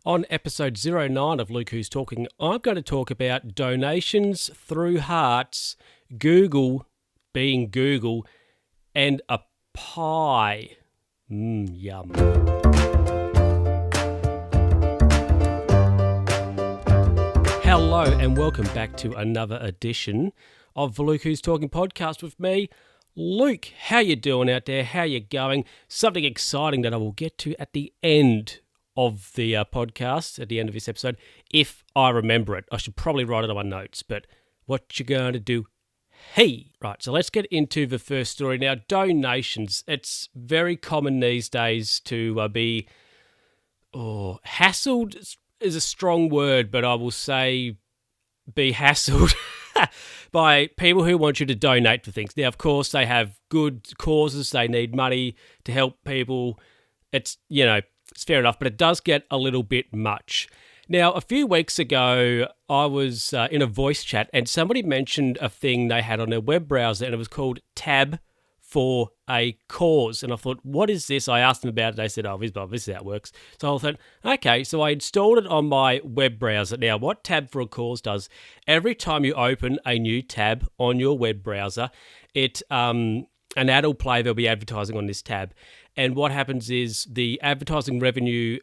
On episode 09 of Luke Who's Talking, I'm going to talk about donations through hearts, Google being Google, and a pie. Yum. Hello and welcome back to another edition of the Luke Who's Talking podcast with me, Luke. How you doing out there? How you going? Something exciting that I will get to at the end of the podcast, at the end of this episode, if I remember it. I should probably write it on my notes, but what you going to do? Hey! Right, so let's get into the first story. Now, donations. It's very common these days to be... hassled is a strong word, but I will say be hassled by people who want you to donate for things. Now, of course, they have good causes. They need money to help people. It's fair enough, but it does get a little bit much. Now, a few weeks ago, I was in a voice chat and somebody mentioned a thing they had on their web browser and it was called Tab for a Cause. And I thought, what is this? I asked them about it. They said, this is how it works. So I thought, okay, so I installed it on my web browser. Now, what Tab for a Cause does, every time you open a new tab on your web browser, an ad will play, there'll be advertising on this tab. And what happens is the advertising revenue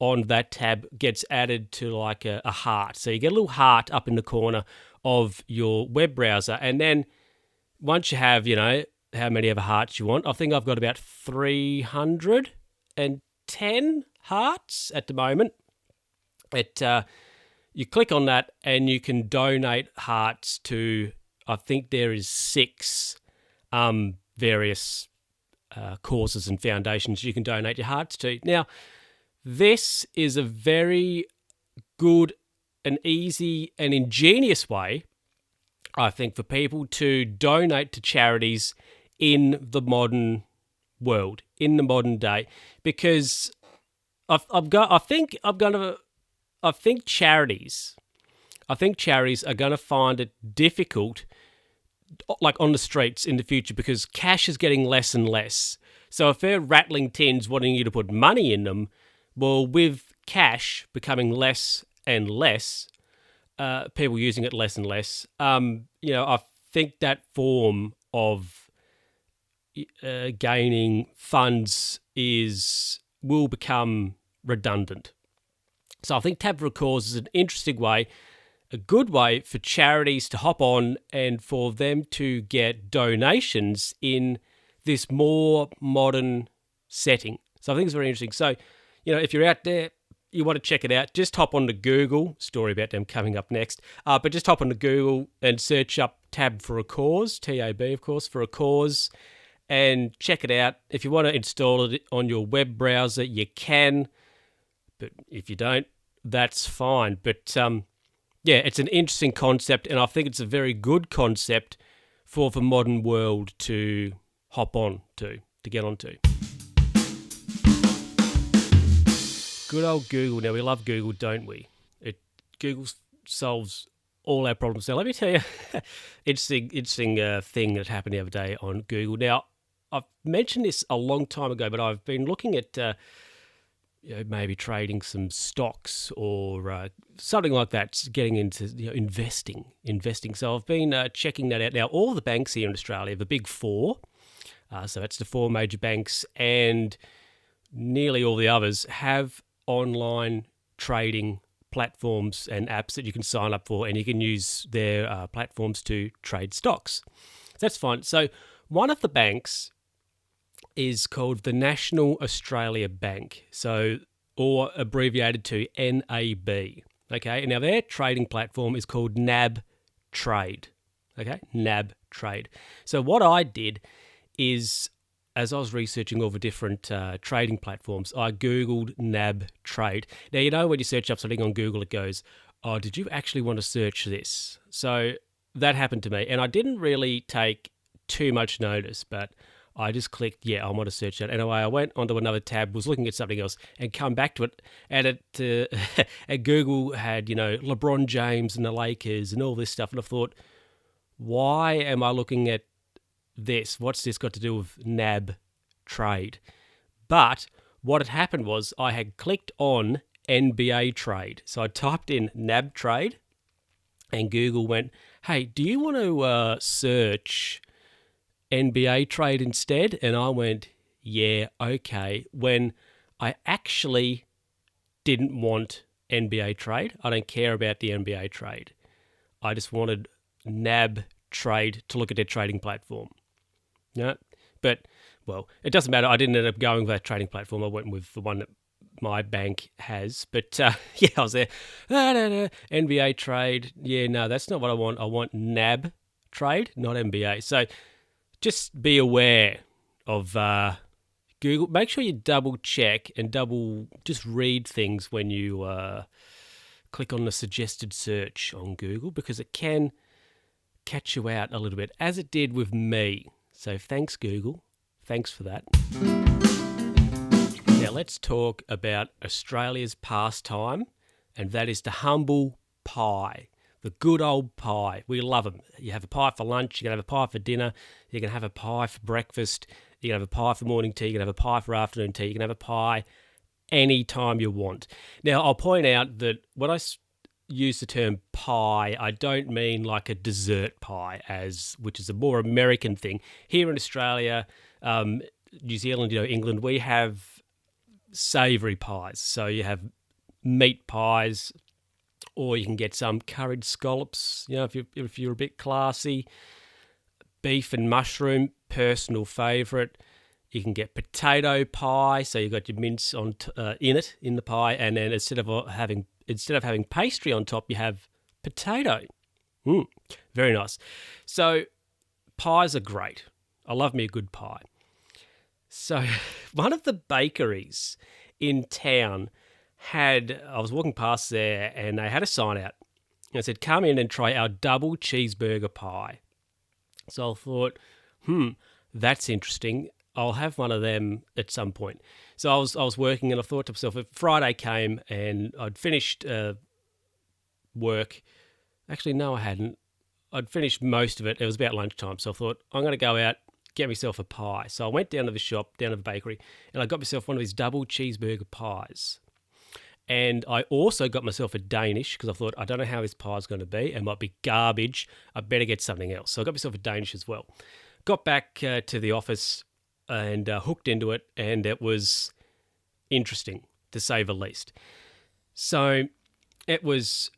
on that tab gets added to like a heart. So you get a little heart up in the corner of your web browser. And then once you have, how many ever hearts you want, I think I've got about 310 hearts at the moment. You click on that and you can donate hearts to, I think there is 6 various causes and foundations you can donate your hearts to. Now, this is a very good and easy and ingenious way, I think, for people to donate to charities in the modern world, in the modern day, because I think charities are going to find it difficult, like on the streets in the future, because cash is getting less and less. So if they're rattling tins wanting you to put money in them, well, with cash becoming less and less, people using it less and less, I think that form of gaining funds will become redundant. So I think Tab for a Cause is an interesting way, a good way for charities to hop on and for them to get donations in this more modern setting. So I think it's very interesting. So, if you're out there, you want to check it out, just hop on to Google, story about them coming up next, but just hop on to Google and search up Tab for a Cause, T-A-B, of course, for a cause, and check it out. If you want to install it on your web browser, you can, but if you don't, that's fine. But it's an interesting concept, and I think it's a very good concept for the modern world to hop on to get onto. Good old Google. Now, we love Google, don't we? Google solves all our problems. Now, let me tell you interesting thing that happened the other day on Google. Now, I've mentioned this a long time ago, but I've been looking at maybe trading some stocks or something like that, getting into investing. So I've been checking that out. Now, all the banks here in Australia, the big 4, so that's the 4 major banks, and nearly all the others have online trading platforms and apps that you can sign up for, and you can use their platforms to trade stocks. That's fine. So one of the banks is called the National Australia Bank, or abbreviated to NAB. Okay, now their trading platform is called NAB Trade. Okay, NAB Trade. So what I did is, as I was researching all the different trading platforms, I Googled NAB Trade. Now, when you search up something on Google, it goes, oh, did you actually want to search this? So that happened to me, and I didn't really take too much notice, but I just clicked, I want to search that. Anyway, I went onto another tab, was looking at something else, and come back to it, and and Google had, LeBron James and the Lakers and all this stuff, and I thought, why am I looking at this? What's this got to do with NAB Trade? But what had happened was I had clicked on NBA trade. So I typed in NAB trade, and Google went, hey, do you want to search NBA trade instead? And I went, yeah, okay. When I actually didn't want NBA trade. I don't care about the NBA trade. I just wanted NAB trade to look at their trading platform. Yeah, but, well, it doesn't matter. I didn't end up going with that trading platform. I went with the one that my bank has. But, yeah, I was there. NBA trade. Yeah, no, that's not what I want. I want NAB trade, not NBA. So just be aware of Google. Make sure you double check and just read things when you click on the suggested search on Google, because it can catch you out a little bit, as it did with me. So thanks, Google. Thanks for that. Now let's talk about Australia's pastime, and that is the humble pie. The good old pie. We love them. You have a pie for lunch, you can have a pie for dinner, you can have a pie for breakfast, you can have a pie for morning tea, you can have a pie for afternoon tea, you can have a pie anytime you want. Now, I'll point out that when I use the term pie, I don't mean like a dessert pie, which is a more American thing. Here in Australia, New Zealand, England, we have savoury pies. So you have meat pies, or you can get some curried scallops, if you're a bit classy. Beef and mushroom, personal favourite. You can get potato pie, so you've got your mince in the pie, and then instead of having pastry on top, you have potato. Very nice. So pies are great. I love me a good pie. So one of the bakeries in town I was walking past there, and they had a sign out. And it said, come in and try our double cheeseburger pie. So I thought, that's interesting. I'll have one of them at some point. So I was working, and I thought to myself, if Friday came and I'd finished work. Actually, no, I hadn't. I'd finished most of it. It was about lunchtime. So I thought, I'm going to go out, get myself a pie. So I went down to the shop, down to the bakery, and I got myself one of these double cheeseburger pies. And I also got myself a Danish, because I thought, I don't know how this pie's going to be. It might be garbage. I better get something else. So I got myself a Danish as well. Got back to the office and hooked into it, and it was interesting, to say the least. So it was,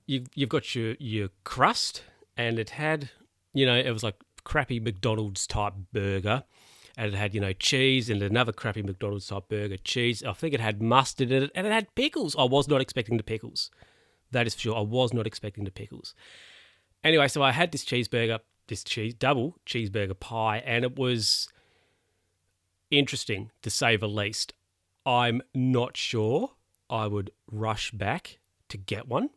you've got your crust, and it had, it was like crappy McDonald's type burger. And it had, cheese, and another crappy McDonald's type burger, cheese. I think it had mustard in it, and it had pickles. I was not expecting the pickles. That is for sure. I was not expecting the pickles. Anyway, so I had this double cheeseburger pie, and it was interesting, to say the least. I'm not sure I would rush back to get one.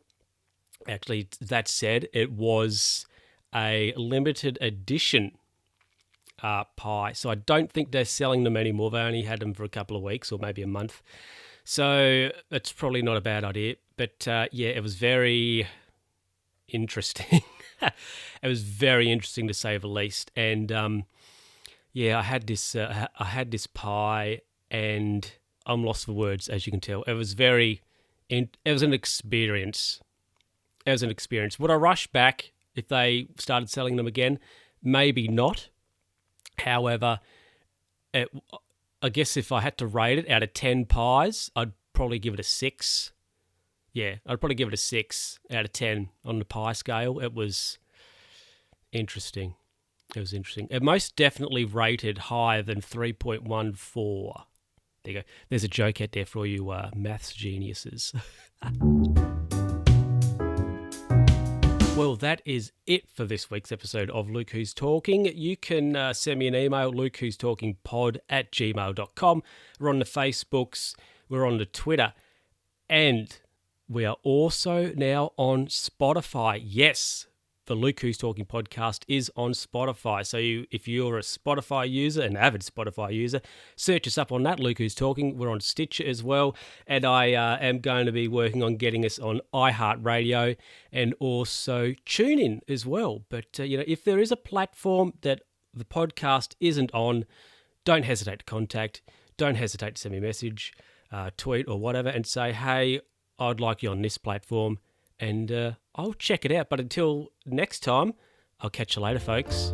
Actually, that said, it was a limited edition pie. So I don't think they're selling them anymore. They only had them for a couple of weeks or maybe a month. So it's probably not a bad idea. But yeah, it was very interesting. It was very interesting, to say the least. And yeah, I had this pie, and I'm lost for words, as you can tell. It was an experience. It was an experience. Would I rush back if they started selling them again? Maybe not. However, I guess if I had to rate it out of 10 pies, I'd probably give it a 6. Yeah, I'd probably give it a 6 out of 10 on the pie scale. It was interesting. It most definitely rated higher than 3.14. There you go. There's a joke out there for you maths geniuses. Well, that is it for this week's episode of Luke Who's Talking. You can send me an email, lukewho'stalkingpod@gmail.com. We're on the Facebooks, we're on the Twitter, and we are also now on Spotify. Yes, the Luke Who's Talking podcast is on Spotify. So if you're a Spotify user, an avid Spotify user, search us up on that, Luke Who's Talking. We're on Stitcher as well. And I am going to be working on getting us on iHeartRadio and also TuneIn as well. But, if there is a platform that the podcast isn't on, don't hesitate to contact. Don't hesitate to send me a message. tweet or whatever and say, hey, I'd like you on this platform, and I'll check it out. But until next time, I'll catch you later, folks.